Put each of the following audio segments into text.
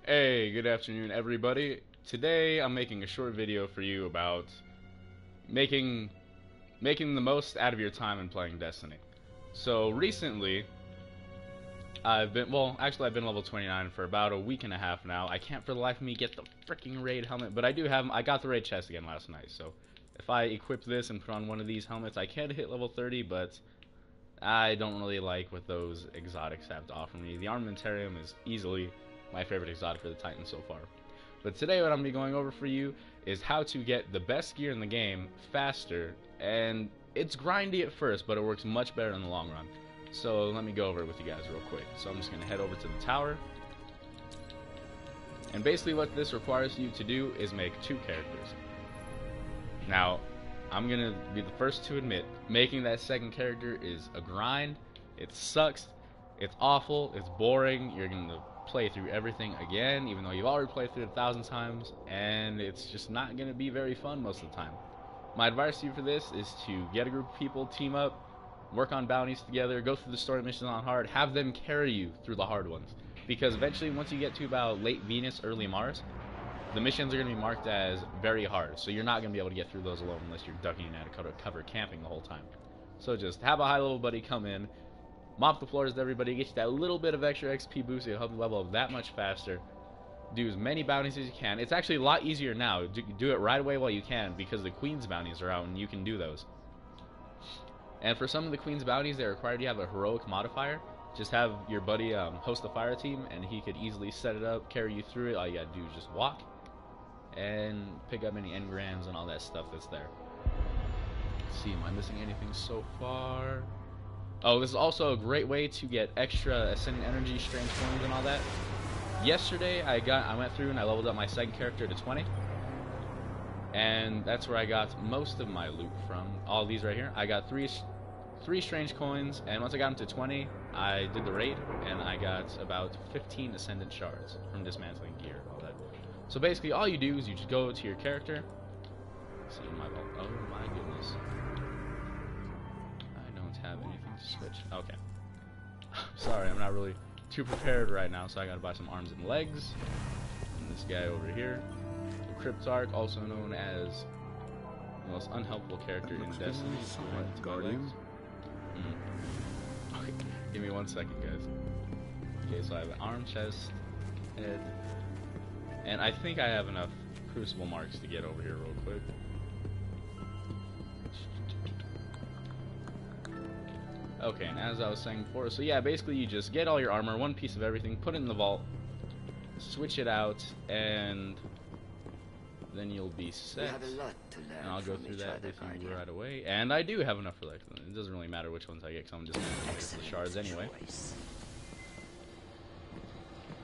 Hey, good afternoon, everybody. Today I'm making a short video for you about making making the most out of your time in playing Destiny. So recently, I've been level 29 for about a week and a half now. I can't for the life of me get the freaking raid helmet, but I got the raid chest again last night. So if I equip this and put on one of these helmets, I can hit level 30, but I don't really like what those exotics have to offer me. The Armamentarium is easily my favorite exotic for the Titan so far. But today what I'm going to be going over for you is how to get the best gear in the game faster, and it's grindy at first, but it works much better in the long run. So let me go over it with you guys real quick. So I'm just going to head over to the tower, and basically what this requires you to do is make two characters. Now, I'm going to be the first to admit, making that second character is a grind. It sucks, it's awful, it's boring, you're going to play through everything again, even though you've already played through it 1,000 times, and it's just not going to be very fun most of the time. My advice to you for this is to get a group of people, team up, work on bounties together, go through the story missions on hard, have them carry you through the hard ones. Because eventually, once you get to about late Venus, early Mars, the missions are going to be marked as very hard, so you're not going to be able to get through those alone unless you're ducking out of cover camping the whole time. So just have a high level buddy come in, mop the floors with everybody, get you that little bit of extra XP boost, it'll help you level up that much faster. Do as many bounties as you can. It's actually a lot easier now. Do it right away while you can, because the Queen's bounties are out and you can do those. And for some of the Queen's bounties, they require you to have a heroic modifier. Just have your buddy host the fire team, and he could easily set it up, carry you through it. All you gotta do is just walk and pick up any engrams and all that stuff that's there. Let's see, am I missing anything so far? Oh, this is also a great way to get extra Ascendant Energy, Strange Coins, and all that. Yesterday, I went through and I leveled up my second character to 20. And that's where I got most of my loot from. All these right here. I got three Strange Coins, and once I got them to 20, I did the raid, and I got about 15 Ascendant Shards from dismantling gear and all that. So basically, all you do is you just go to your character. Let's see my vault. Oh my goodness. I don't have anything to switch. Okay. Sorry, I'm not really too prepared right now, so I gotta buy some arms and legs. And this guy over here, the Cryptarch, also known as the most unhelpful character in Destiny. Guardian. Okay, give me 1 second, guys. Okay, so I have an arm, chest, head, and I think I have enough Crucible marks to get over here real quick. Okay, and as I was saying before, so yeah, basically you just get all your armor, one piece of everything, put it in the vault, switch it out, and then you'll be set. We have a lot to learn and I'll go from through each that other, with you Guardian. right away. And I do have enough for like, it doesn't really matter which ones I get, because I'm just going to the shards anyway. Choice.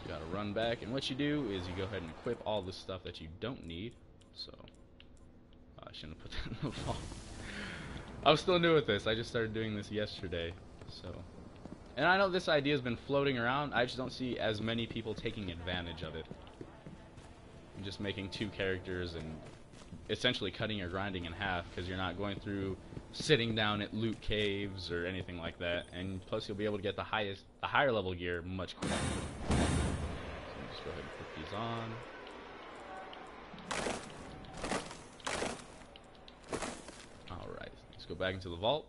You gotta run back, and what you do is you go ahead and equip all the stuff that you don't need. So, I shouldn't have put that in the vault. I was still new with this. I just started doing this yesterday, so. And I know this idea has been floating around. I just don't see as many people taking advantage of it. And just making two characters and essentially cutting your grinding in half, because you're not going through sitting down at loot caves or anything like that. And plus, you'll be able to get the higher level gear much quicker. So just go ahead and put these on. Go back into the vault.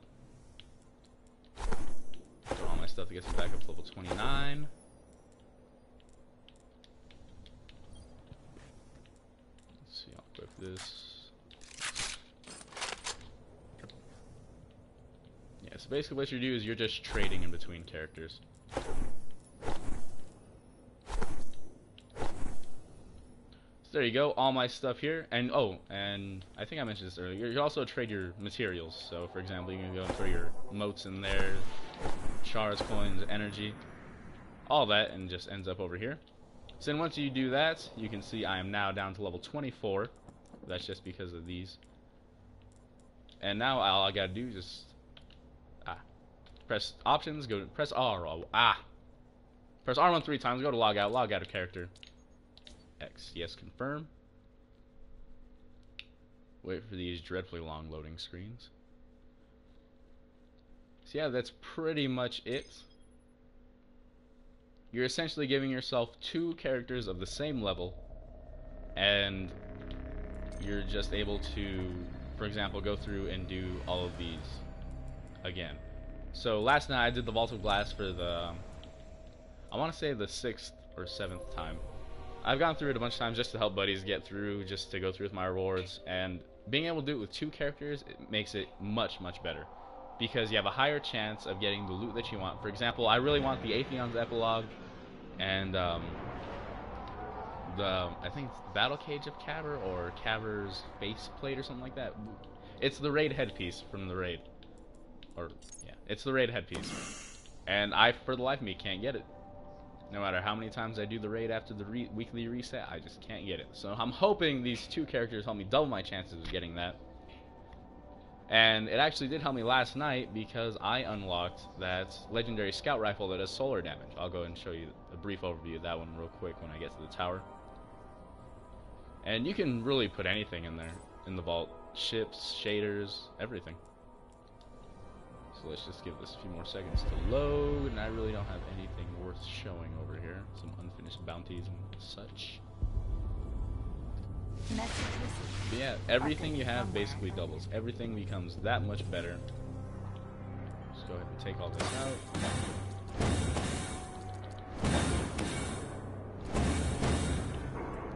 Throw all my stuff to get me back up to level 29. Let's see, I'll equip this. Yeah, so basically what you do is you're just trading in between characters. There you go, all my stuff here, and oh, and I think I mentioned this earlier, you can also trade your materials. So for example, you can go and throw your motes in there, shards, coins, energy, all that, and just ends up over here. So then once you do that, you can see I am now down to level 24. That's just because of these. And now all I gotta do is just press options, go to press press R1 3 times, go to log out of character. X, yes, confirm. Wait for these dreadfully long loading screens. So yeah, that's pretty much it. you're essentially giving yourself 2 characters of the same level, and you're just able to, for example, go through and do all of these again. So last night I did the Vault of Glass for the, I want to say the 6th or 7th time. I've gone through it a bunch of times just to help buddies get through, just to go through with my rewards, and being able to do it with 2 characters, it makes it much much better, because you have a higher chance of getting the loot that you want. For example, I really want the Atheon's Epilogue and I think it's the Battle Cage of Caver, or Caver's faceplate or something like that. It's the raid headpiece from the raid, or yeah, it's the raid headpiece, and I, for the life of me, can't get it. No matter how many times I do the raid after the weekly reset, I just can't get it. So I'm hoping these 2 characters help me double my chances of getting that. And it actually did help me last night, because I unlocked that legendary scout rifle that does solar damage. I'll go ahead and show you a brief overview of that one real quick when I get to the tower. And you can really put anything in there, in the vault. Ships, shaders, everything. So let's just give this a few more seconds to load, and I really don't have anything worth showing over here. Some unfinished bounties and such. But yeah, everything you have basically doubles. Everything becomes that much better. Just go ahead and take all this out.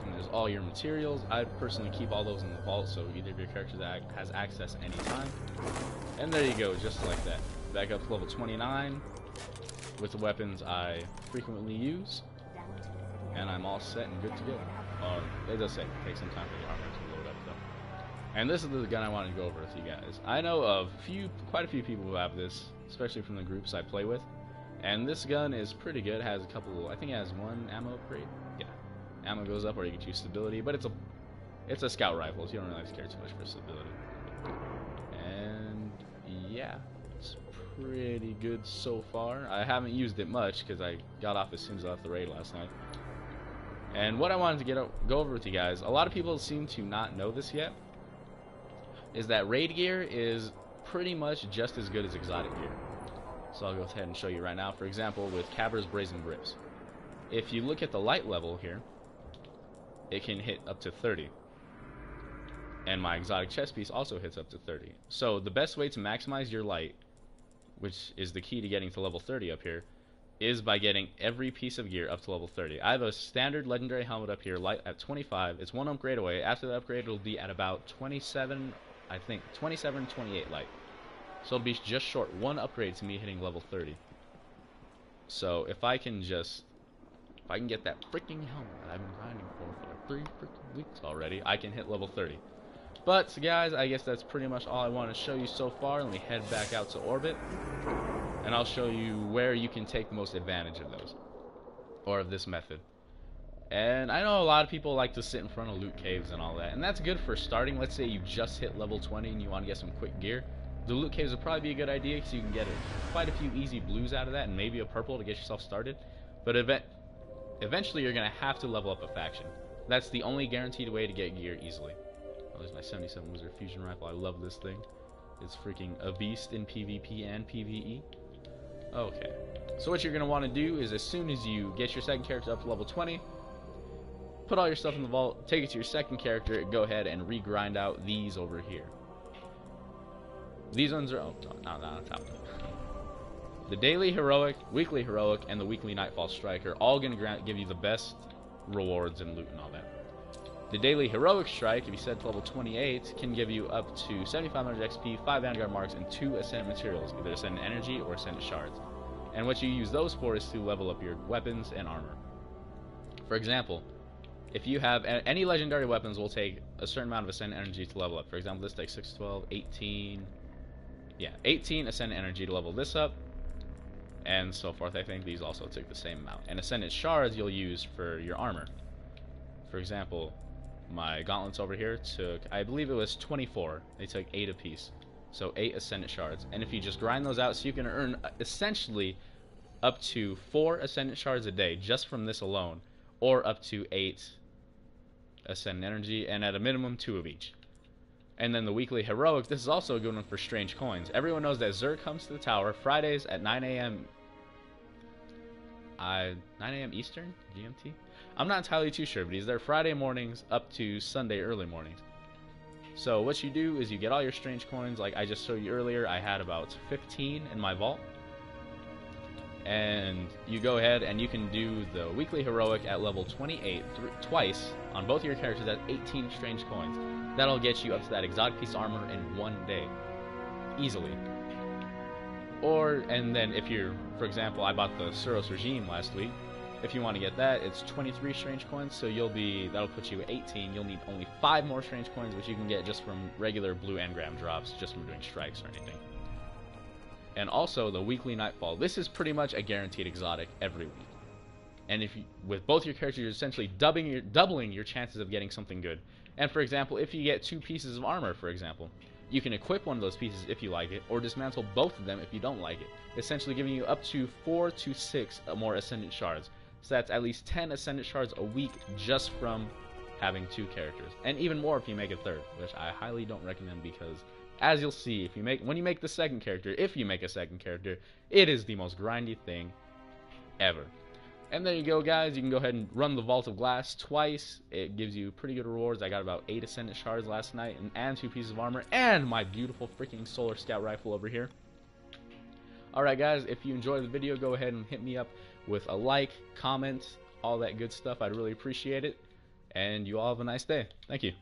And there's all your materials. I personally keep all those in the vault, so either of your characters that has access anytime. And there you go, just like that. Back up to level 29 with the weapons I frequently use, and I'm all set and good to go. It does say it takes some time for the armor to load up though. And this is the gun I wanted to go over with you guys. I know of quite a few people who have this, especially from the groups I play with. And this gun is pretty good. It has a couple, I think it has 1 ammo upgrade. Yeah, ammo goes up, or you can choose stability. But it's a scout rifle, so you don't really have to care too much for stability. And yeah, it's pretty good so far. I haven't used it much because I got off as soon as I left the raid last night. And what I wanted to go over with you guys, a lot of people seem to not know this yet, is that raid gear is pretty much just as good as exotic gear. So I'll go ahead and show you right now. For example, with Caver's Brazen Grips, if you look at the light level here, it can hit up to 30. And my exotic chest piece also hits up to 30. So the best way to maximize your light, which is the key to getting to level 30 up here, is by getting every piece of gear up to level 30. I have a standard legendary helmet up here, light at 25. It's 1 upgrade away. After the upgrade, it'll be at about 27, I think, 27, 28 light. So it'll be just short 1 upgrade to me hitting level 30. So if I can get that freaking helmet that I've been grinding for like 3 freaking weeks already, I can hit level 30. But guys, I guess that's pretty much all I want to show you so far. Let me head back out to orbit, and I'll show you where you can take the most advantage of those, or of this method. And I know a lot of people like to sit in front of loot caves and all that, and that's good for starting. Let's say you just hit level 20 and you want to get some quick gear. The loot caves would probably be a good idea, because you can get quite a few easy blues out of that, and maybe a purple to get yourself started. But eventually you're going to have to level up a faction. That's the only guaranteed way to get gear easily. Oh, there's my 77 Wizard Fusion Rifle. I love this thing. It's freaking a beast in PvP and PvE. Okay. So what you're going to want to do is, as soon as you get your second character up to level 20, put all your stuff in the vault, take it to your second character, and go ahead and regrind out these over here. These ones are... oh, not on top of it. The Daily Heroic, Weekly Heroic, and the Weekly Nightfall Strike are all going to give you the best rewards and loot and all that. The Daily Heroic Strike, if you set to level 28, can give you up to 7,500 XP, 5 Vanguard Marks, and 2 Ascendant Materials, either Ascendant Energy or Ascendant Shards. And what you use those for is to level up your weapons and armor. For example, if you have any legendary weapons, will take a certain amount of Ascendant Energy to level up. For example, this takes 6, 12, 18... yeah, 18 Ascendant Energy to level this up, and so forth. I think these also take the same amount. And Ascendant Shards you'll use for your armor. For example, my gauntlets over here took, I believe it was 24. They took 8 apiece. So 8 Ascendant Shards. And if you just grind those out, so you can earn essentially up to 4 Ascendant Shards a day just from this alone, or up to 8 Ascendant Energy, and at a minimum 2 of each. And then the Weekly Heroic, this is also a good one for strange coins. Everyone knows that Zerg comes to the tower Fridays at 9 a.m. 9 a.m. Eastern, GMT. I'm not entirely too sure, but he's there Friday mornings up to Sunday early mornings. So what you do is you get all your strange coins. Like I just showed you earlier, I had about 15 in my vault. And you go ahead and you can do the weekly heroic at level 28 twice on both of your characters at 18 strange coins. That'll get you up to that exotic piece of armor in 1 day. Easily. And then if you're, for example, I bought the Suros Regime last week. If you want to get that, it's 23 strange coins, so that'll put you at 18. You'll need only 5 more strange coins, which you can get just from regular blue engram drops, just from doing strikes or anything. And also the weekly Nightfall. This is pretty much a guaranteed exotic every week. And with both your characters, you're essentially doubling your chances of getting something good. And for example, if you get 2 pieces of armor, for example, you can equip one of those pieces if you like it, or dismantle both of them if you don't like it, essentially giving you up to 4 to 6 more Ascendant Shards. So that's at least 10 Ascendant Shards a week just from having 2 characters. And even more if you make a third, which I highly don't recommend because, as you'll see, when you make the second character, if you make a second character, it is the most grindy thing ever. And there you go, guys. You can go ahead and run the Vault of Glass twice. It gives you pretty good rewards. I got about 8 Ascendant Shards last night, and 2 pieces of armor, and my beautiful freaking Solar Scout Rifle over here. Alright, guys, if you enjoyed the video, go ahead and hit me up with a like, comment, all that good stuff. I'd really appreciate it. And you all have a nice day. Thank you.